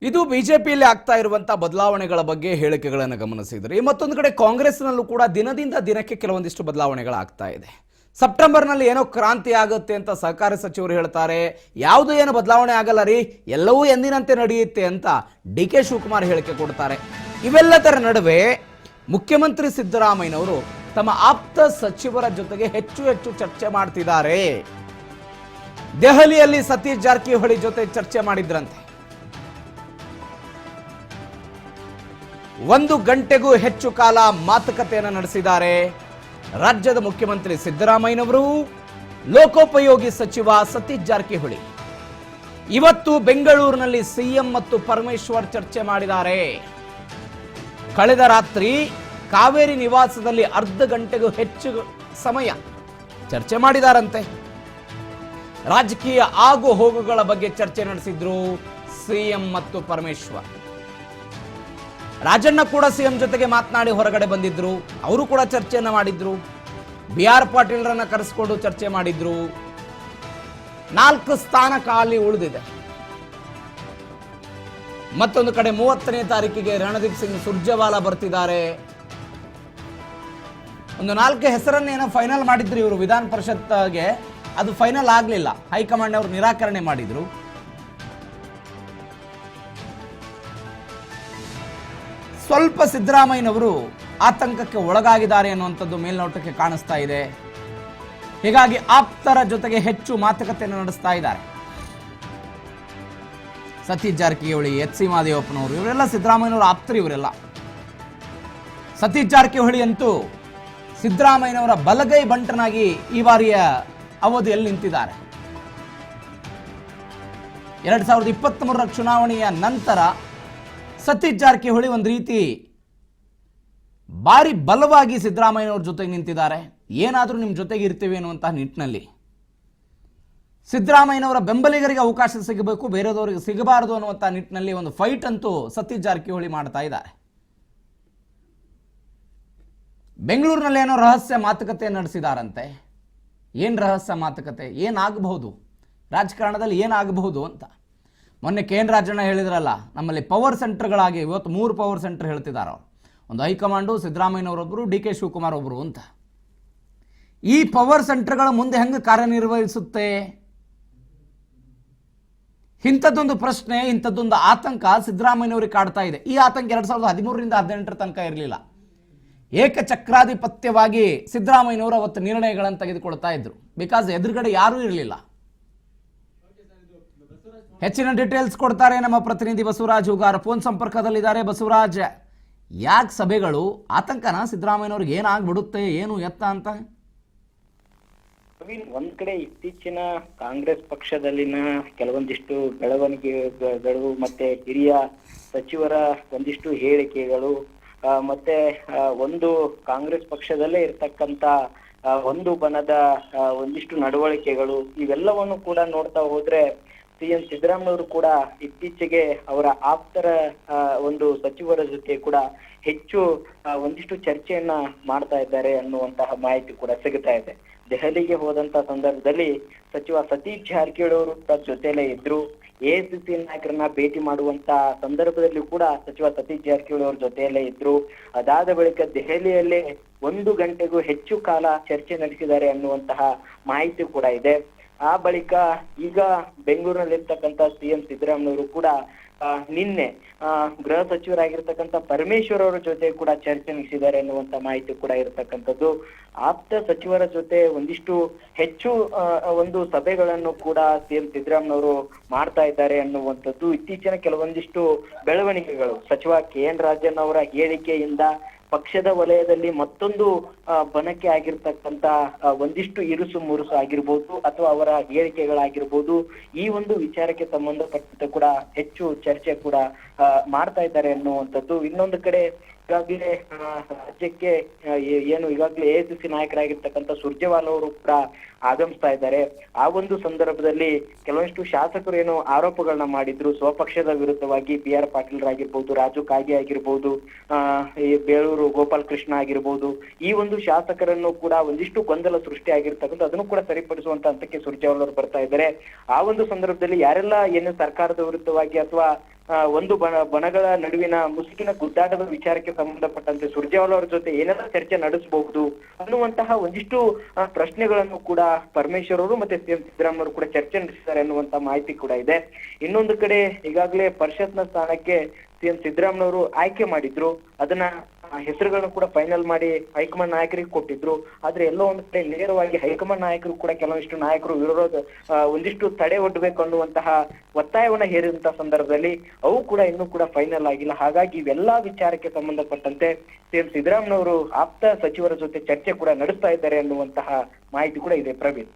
ಇದು ಬಿಜೆಪಿಯಲ್ಲಿ ಆಗ್ತಾ ಇರುವಂತ ಬದಲಾವಣೆಗಳ ಬಗ್ಗೆ ಹೇಳಿಕೆಗಳನ್ನು ಗಮನಿಸಿದ್ರಿ. ಮತ್ತೊಂದು ಕಡೆ ಕಾಂಗ್ರೆಸ್ನಲ್ಲೂ ಕೂಡ ದಿನದಿಂದ ದಿನಕ್ಕೆ ಕೆಲವೊಂದಿಷ್ಟು ಬದಲಾವಣೆಗಳಾಗ್ತಾ ಇದೆ. ಸೆಪ್ಟೆಂಬರ್ನಲ್ಲಿ ಏನೋ ಕ್ರಾಂತಿ ಆಗುತ್ತೆ ಅಂತ ಸಹಕಾರ ಸಚಿವರು ಹೇಳ್ತಾರೆ. ಯಾವುದು ಏನು ಬದಲಾವಣೆ ಆಗಲ್ಲ ರೀ, ಎಲ್ಲವೂ ಎಂದಿನಂತೆ ನಡೆಯುತ್ತೆ ಅಂತ ಡಿ.ಕೆ. ಶಿವಕುಮಾರ್ ಹೇಳಿಕೆ ಕೊಡ್ತಾರೆ. ಇವೆಲ್ಲದರ ನಡುವೆ ಮುಖ್ಯಮಂತ್ರಿ ಸಿದ್ದರಾಮಯ್ಯನವರು ತಮ್ಮ ಆಪ್ತ ಸಚಿವರ ಜೊತೆಗೆ ಹೆಚ್ಚು ಚರ್ಚೆ ಮಾಡ್ತಿದ್ದಾರೆ. ದೆಹಲಿಯಲ್ಲಿ ಸತೀಶ್ ಜಾರಕಿಹೊಳಿ ಜೊತೆ ಚರ್ಚೆ ಮಾಡಿದ್ರಂತೆ. 1 ಗಂಟೆಗೂ ಹೆಚ್ಚು ಕಾಲ ಮಾತುಕತೆಯನ್ನು ನಡೆಸಿದ್ದಾರೆ ರಾಜ್ಯದ ಮುಖ್ಯಮಂತ್ರಿ ಸಿದ್ದರಾಮಯ್ಯನವರು, ಲೋಕೋಪಯೋಗಿ ಸಚಿವ ಸತೀಶ್ ಜಾರಕಿಹೊಳಿ. ಇವತ್ತು ಬೆಂಗಳೂರಿನಲ್ಲಿ ಸಿಎಂ ಮತ್ತು ಪರಮೇಶ್ವರ್ ಚರ್ಚೆ ಮಾಡಿದ್ದಾರೆ. ಕಳೆದ ರಾತ್ರಿ ಕಾವೇರಿ ನಿವಾಸದಲ್ಲಿ ಅರ್ಧ ಗಂಟೆಗೂ ಹೆಚ್ಚು ಸಮಯ ಚರ್ಚೆ ಮಾಡಿದಾರಂತೆ. ರಾಜಕೀಯ ಆಗು ಹೋಗುಗಳ ಬಗ್ಗೆ ಚರ್ಚೆ ನಡೆಸಿದ್ರು ಸಿಎಂ ಮತ್ತು ಪರಮೇಶ್ವರ್. ರಾಜಣ್ಣ ಕೂಡ ಸಿಎಂ ಜೊತೆಗೆ ಮಾತನಾಡಿ ಹೊರಗಡೆ ಬಂದಿದ್ರು, ಅವರು ಕೂಡ ಚರ್ಚೆಯನ್ನ ಮಾಡಿದ್ರು. BR ಪಾಟೀಲ್ರನ್ನ ಕರೆಸಿಕೊಂಡು ಚರ್ಚೆ ಮಾಡಿದ್ರು. 4 ಸ್ಥಾನ ಖಾಲಿ ಉಳಿದಿದೆ. ಮತ್ತೊಂದು ಕಡೆ 30ನೇ ತಾರೀಕಿಗೆ ರಣದೀಪ್ ಸಿಂಗ್ ಸುರ್ಜೇವಾಲಾ ಬರ್ತಿದ್ದಾರೆ. ಒಂದು 4 ಹೆಸರನ್ನೇನೋ ಫೈನಲ್ ಮಾಡಿದ್ರು ಇವರು ವಿಧಾನ ಪರಿಷತ್ಗೆ, ಅದು ಫೈನಲ್ ಆಗಲಿಲ್ಲ. ಹೈಕಮಾಂಡ್ ಅವರು ನಿರಾಕರಣೆ ಮಾಡಿದ್ರು. ಸ್ವಲ್ಪ ಸಿದ್ದರಾಮಯ್ಯನವರು ಆತಂಕಕ್ಕೆ ಒಳಗಾಗಿದ್ದಾರೆ ಅನ್ನುವಂಥದ್ದು ಮೇಲ್ನೋಟಕ್ಕೆ ಕಾಣಿಸ್ತಾ ಇದೆ. ಹೀಗಾಗಿ ಆಪ್ತರ ಜೊತೆಗೆ ಹೆಚ್ಚು ಮಾತುಕತೆಯನ್ನು ನಡೆಸ್ತಾ ಇದ್ದಾರೆ. ಸತೀಶ್ ಜಾರಕಿಹೊಳಿ, HC ಮಹದೇವಪ್ಪನವರು, ಇವರೆಲ್ಲ ಸಿದ್ದರಾಮಯ್ಯನವರು ಆಪ್ತರು. ಇವರೆಲ್ಲ ಸತೀಶ್ ಜಾರಕಿಹೊಳಿ ಅಂತೂ ಸಿದ್ದರಾಮಯ್ಯನವರ ಬಲಗೈ ಬಂಟನಾಗಿ ಈ ಬಾರಿಯ ಅವಧಿಯಲ್ಲಿ ನಿಂತಿದ್ದಾರೆ. 2023ರ ಚುನಾವಣೆಯ ನಂತರ ಸತೀಶ್ ಜಾರಕಿಹೊಳಿ ಒಂದು ರೀತಿ ಭಾರಿ ಬಲವಾಗಿ ಸಿದ್ದರಾಮಯ್ಯನವ್ರ ಜೊತೆಗೆ ನಿಂತಿದ್ದಾರೆ. ಏನಾದರೂ ನಿಮ್ಮ ಜೊತೆಗೆ ಇರ್ತೀವಿ ಅನ್ನುವಂತಹ ನಿಟ್ಟಿನಲ್ಲಿ ಸಿದ್ದರಾಮಯ್ಯನವರ ಬೆಂಬಲಿಗರಿಗೆ ಅವಕಾಶ ಸಿಗಬೇಕು, ಬೇರೆದವರಿಗೆ ಸಿಗಬಾರದು ಅನ್ನುವಂಥ ನಿಟ್ಟಿನಲ್ಲಿ ಒಂದು ಫೈಟ್ ಅಂತೂ ಸತೀಶ್ ಜಾರಕಿಹೊಳಿ ಮಾಡ್ತಾ ಇದ್ದಾರೆ. ಬೆಂಗಳೂರಿನಲ್ಲಿ ಏನೋ ರಹಸ್ಯ ಮಾತುಕತೆ ನಡೆಸಿದಾರಂತೆ. ಏನು ರಹಸ್ಯ ಮಾತುಕತೆ, ಏನಾಗಬಹುದು ರಾಜಕಾರಣದಲ್ಲಿ, ಏನಾಗಬಹುದು ಅಂತ ಮೊನ್ನೆ KN ರಾಜಣ್ಣ ಹೇಳಿದ್ರಲ್ಲ, ನಮ್ಮಲ್ಲಿ ಪವರ್ ಸೆಂಟರ್ಗಳಾಗಿ ಇವತ್ತು 3 ಪವರ್ ಸೆಂಟರ್ ಹೇಳ್ತಿದ್ದಾರೆ ಅವರು. ಒಂದು ಹೈಕಮಾಂಡು, ಸಿದ್ದರಾಮಯ್ಯನವರೊಬ್ಬರು, ಡಿ.ಕೆ. ಶಿವಕುಮಾರ್ ಒಬ್ಬರು ಅಂತ. ಈ ಪವರ್ ಸೆಂಟರ್ಗಳ ಮುಂದೆ ಹೆಂಗೆ ಕಾರ್ಯನಿರ್ವಹಿಸುತ್ತೆ? ಇಂಥದ್ದೊಂದು ಪ್ರಶ್ನೆ, ಇಂಥದ್ದೊಂದು ಆತಂಕ ಸಿದ್ದರಾಮಯ್ಯನವರಿಗೆ ಕಾಡ್ತಾ ಇದೆ. ಈ ಆತಂಕ 2013ರಿಂದ 2018 ತನಕ ಇರಲಿಲ್ಲ. ಏಕಚಕ್ರಾಧಿಪತ್ಯವಾಗಿ ಸಿದ್ದರಾಮಯ್ಯನವರು ಅವತ್ತು ನಿರ್ಣಯಗಳನ್ನು ತೆಗೆದುಕೊಳ್ತಾ ಇದ್ರು. ಬಿಕಾಸ್ ಎದುರುಗಡೆ ಯಾರೂ ಇರಲಿಲ್ಲ. ಹೆಚ್ಚಿನ ಡೀಟೇಲ್ಸ್ ಕೊಡ್ತಾರೆ ನಮ್ಮ ಪ್ರತಿನಿಧಿ ಬಸವರಾಜ್ ಹೂಗಾರ್, ಫೋನ್ ಸಂಪರ್ಕದಲ್ಲಿದ್ದಾರೆ. ಬಸವರಾಜ್, ಯಾಕೆ ಸಭೆಗಳು? ಆತಂಕನ ಸಿದ್ದರಾಮಯ್ಯನವ್ರಿಗೆ ಏನಾಗ್ಬಿಡುತ್ತೆ, ಏನು ಎತ್ತ ಅಂತ? ಒಂದ್ ಕಡೆ ಇತ್ತೀಚಿನ ಕಾಂಗ್ರೆಸ್ ಪಕ್ಷದಲ್ಲಿನ ಕೆಲವೊಂದಿಷ್ಟು ಬೆಳವಣಿಗೆಗಳು ಮತ್ತೆ ಹಿರಿಯ ಸಚಿವರ ಒಂದಿಷ್ಟು ಹೇಳಿಕೆಗಳು, ಮತ್ತೆ ಒಂದು ಕಾಂಗ್ರೆಸ್ ಪಕ್ಷದಲ್ಲೇ ಇರ್ತಕ್ಕಂತ ಒಂದು ಬಣದ ಒಂದಿಷ್ಟು ನಡವಳಿಕೆಗಳು, ಇವೆಲ್ಲವನ್ನು ಕೂಡ ನೋಡ್ತಾ ಹೋದ್ರೆ CM ಸಿದ್ದರಾಮಯ್ಯವರು ಕೂಡ ಇತ್ತೀಚೆಗೆ ಅವರ ಆಪ್ತರ ಒಂದು ಸಚಿವರ ಜೊತೆ ಕೂಡ ಹೆಚ್ಚು ಒಂದಿಷ್ಟು ಚರ್ಚೆಯನ್ನ ಮಾಡ್ತಾ ಇದ್ದಾರೆ ಅನ್ನುವಂತಹ ಮಾಹಿತಿ ಕೂಡ ಸಿಗ್ತಾ ಇದೆ. ದೆಹಲಿಗೆ ಹೋದಂತ ಸಂದರ್ಭದಲ್ಲಿ ಸಚಿವ ಸತೀಶ್ ಜಾರಕಿಹೊಳಿ ಅವರು ಜೊತೆಲೇ ಇದ್ರು. ACC ನಾಯಕರನ್ನ ಭೇಟಿ ಮಾಡುವಂತ ಸಂದರ್ಭದಲ್ಲಿ ಕೂಡ ಸಚಿವ ಸತೀಶ್ ಜಾರಕಿಹೊಳಿ ಅವ್ರ ಜೊತೆಯಲ್ಲೇ ಇದ್ರು. ಅದಾದ ಬಳಿಕ ದೆಹಲಿಯಲ್ಲೇ 1 ಗಂಟೆಗೂ ಹೆಚ್ಚು ಕಾಲ ಚರ್ಚೆ ನಡೆಸಿದ್ದಾರೆ ಅನ್ನುವಂತಹ ಮಾಹಿತಿ ಕೂಡ ಇದೆ. ಆ ಬಳಿಕ ಈಗ ಬೆಂಗಳೂರಿನಲ್ಲಿರ್ತಕ್ಕಂಥ CM ಸಿದ್ದರಾಮಯ್ಯವರು ಕೂಡ ನಿನ್ನೆ ಗೃಹ ಸಚಿವರಾಗಿರ್ತಕ್ಕಂಥ ಪರಮೇಶ್ವರ್ ಅವರ ಜೊತೆ ಕೂಡ ಚರ್ಚೆ ನಡೆಸಿದ್ದಾರೆ ಅನ್ನುವಂತ ಮಾಹಿತಿ ಕೂಡ ಇರತಕ್ಕಂಥದ್ದು. ಆಪ್ತ ಸಚಿವರ ಜೊತೆ ಒಂದಿಷ್ಟು ಹೆಚ್ಚು ಒಂದು ಸಭೆಗಳನ್ನು ಕೂಡ CM ಸಿದ್ದರಾಮಯ್ಯವರು ಮಾಡ್ತಾ ಇದ್ದಾರೆ ಅನ್ನುವಂಥದ್ದು ಇತ್ತೀಚಿನ ಕೆಲವೊಂದಿಷ್ಟು ಬೆಳವಣಿಗೆಗಳು. ಸಚಿವ KN ರಾಜಣ್ಣ ಅವರ ಹೇಳಿಕೆಯಿಂದ ಪಕ್ಷದ ವಲಯದಲ್ಲಿ ಮತ್ತೊಂದು ಬಣಕೆ ಆಗಿರ್ತಕ್ಕಂತ ಒಂದಿಷ್ಟು ಇರುಸು ಮುರುಸು ಆಗಿರ್ಬೋದು ಅಥವಾ ಅವರ ಹೇಳಿಕೆಗಳಾಗಿರ್ಬೋದು, ಈ ಒಂದು ವಿಚಾರಕ್ಕೆ ಸಂಬಂಧಪಟ್ಟಂತೆ ಕೂಡ ಹೆಚ್ಚು ಚರ್ಚೆ ಕೂಡ ಮಾಡ್ತಾ ಇದ್ದಾರೆ ಅನ್ನುವಂಥದ್ದು. ಇನ್ನೊಂದು ಕಡೆ ಈಗಾಗಲೇ ರಾಜ್ಯಕ್ಕೆ ಏನು ಈಗಾಗಲೇ ACC ನಾಯಕರಾಗಿರ್ತಕ್ಕಂಥ ಸುರ್ಜೇವಾಲಾ ಅವರು ಕೂಡ ಆಗಮಿಸ್ತಾ ಇದ್ದಾರೆ. ಆ ಒಂದು ಸಂದರ್ಭದಲ್ಲಿ ಕೆಲವೊಂದಿಷ್ಟು ಶಾಸಕರು ಏನು ಆರೋಪಗಳನ್ನ ಮಾಡಿದ್ರು ಸ್ವಪಕ್ಷದ ವಿರುದ್ಧವಾಗಿ, BR ಪಾಟೀಲ್ರಾಗಿರ್ಬೋದು, ರಾಜು ಕಾಗೆ ಆಗಿರ್ಬೋದು, ಈ ಬೇಳೂರು ಗೋಪಾಲ್ ಕೃಷ್ಣ ಆಗಿರ್ಬೋದು, ಈ ಒಂದು ಶಾಸಕರನ್ನು ಕೂಡ ಒಂದಿಷ್ಟು ಗೊಂದಲ ಸೃಷ್ಟಿ ಆಗಿರ್ತಕ್ಕಂಥ ಅದನ್ನು ಕೂಡ ಸರಿಪಡಿಸುವಂತ ಹಂತಕ್ಕೆ ಸುರ್ಜೇವಾಲಾ ಅವರು ಬರ್ತಾ ಇದ್ದಾರೆ. ಆ ಒಂದು ಸಂದರ್ಭದಲ್ಲಿ ಯಾರೆಲ್ಲ ಏನು ಸರ್ಕಾರದ ವಿರುದ್ಧವಾಗಿ ಅಥವಾ ಒಂದು ಬಣಗಳ ನಡುವಿನ ಮುಸುಕಿನ ಗುದ್ದಾಟದ ವಿಚಾರಕ್ಕೆ ಸಂಬಂಧಪಟ್ಟಂತೆ ಸುರ್ಜೇವಾಲಾ ಅವರ ಜೊತೆ ಏನೆಲ್ಲ ಚರ್ಚೆ ನಡೆಸಬಹುದು ಅನ್ನುವಂತಹ ಒಂದಿಷ್ಟು ಪ್ರಶ್ನೆಗಳನ್ನು ಕೂಡ ಪರಮೇಶ್ವರ್ ಅವರು ಮತ್ತೆ ಸಿಎಂ ಸಿದ್ದರಾಮಯ್ಯ ಅವರು ಕೂಡ ಚರ್ಚೆ ನಡೆಸಿದ್ದಾರೆ ಅನ್ನುವಂತ ಮಾಹಿತಿ ಕೂಡ ಇದೆ. ಇನ್ನೊಂದು ಕಡೆ ಈಗಾಗಲೇ ಪರಿಷತ್ನ ಸ್ಥಾನಕ್ಕೆ ಸಿಎಂ ಸಿದ್ದರಾಮಯ್ಯ ಅವರು ಆಯ್ಕೆ ಮಾಡಿದ್ರು, ಅದನ್ನ ಹೆಸರುಗಳನ್ನು ಕೂಡ ಫೈನಲ್ ಮಾಡಿ ಹೈಕಮಾಂಡ್ ನಾಯಕರಿಗೆ ಕೊಟ್ಟಿದ್ರು. ಆದ್ರೆ ಎಲ್ಲೋ ಒಂದು ಕಡೆ ನೇರವಾಗಿ ಹೈಕಮಾಂಡ್ ನಾಯಕರು ಕೂಡ ಕೆಲವೊಂದಿಷ್ಟು ನಾಯಕರು ಒಂದಿಷ್ಟು ತಡೆ ಒಡ್ಡಬೇಕು ಅನ್ನುವಂತಹ ಒತ್ತಾಯವನ್ನ ಹೇರಿದಂತಹ ಸಂದರ್ಭದಲ್ಲಿ ಅವು ಕೂಡ ಇನ್ನೂ ಕೂಡ ಫೈನಲ್ ಆಗಿಲ್ಲ. ಹಾಗಾಗಿ ಇವೆಲ್ಲಾ ವಿಚಾರಕ್ಕೆ ಸಂಬಂಧಪಟ್ಟಂತೆ ಸಿಎಂ ಸಿದ್ದರಾಮಯ್ಯ ಅವರು ಆಪ್ತ ಸಚಿವರ ಜೊತೆ ಚರ್ಚೆ ಕೂಡ ನಡೆಸ್ತಾ ಇದ್ದಾರೆ ಅನ್ನುವಂತಹ ಮಾಹಿತಿ ಕೂಡ ಇದೆ. ಪ್ರವೀಣ್.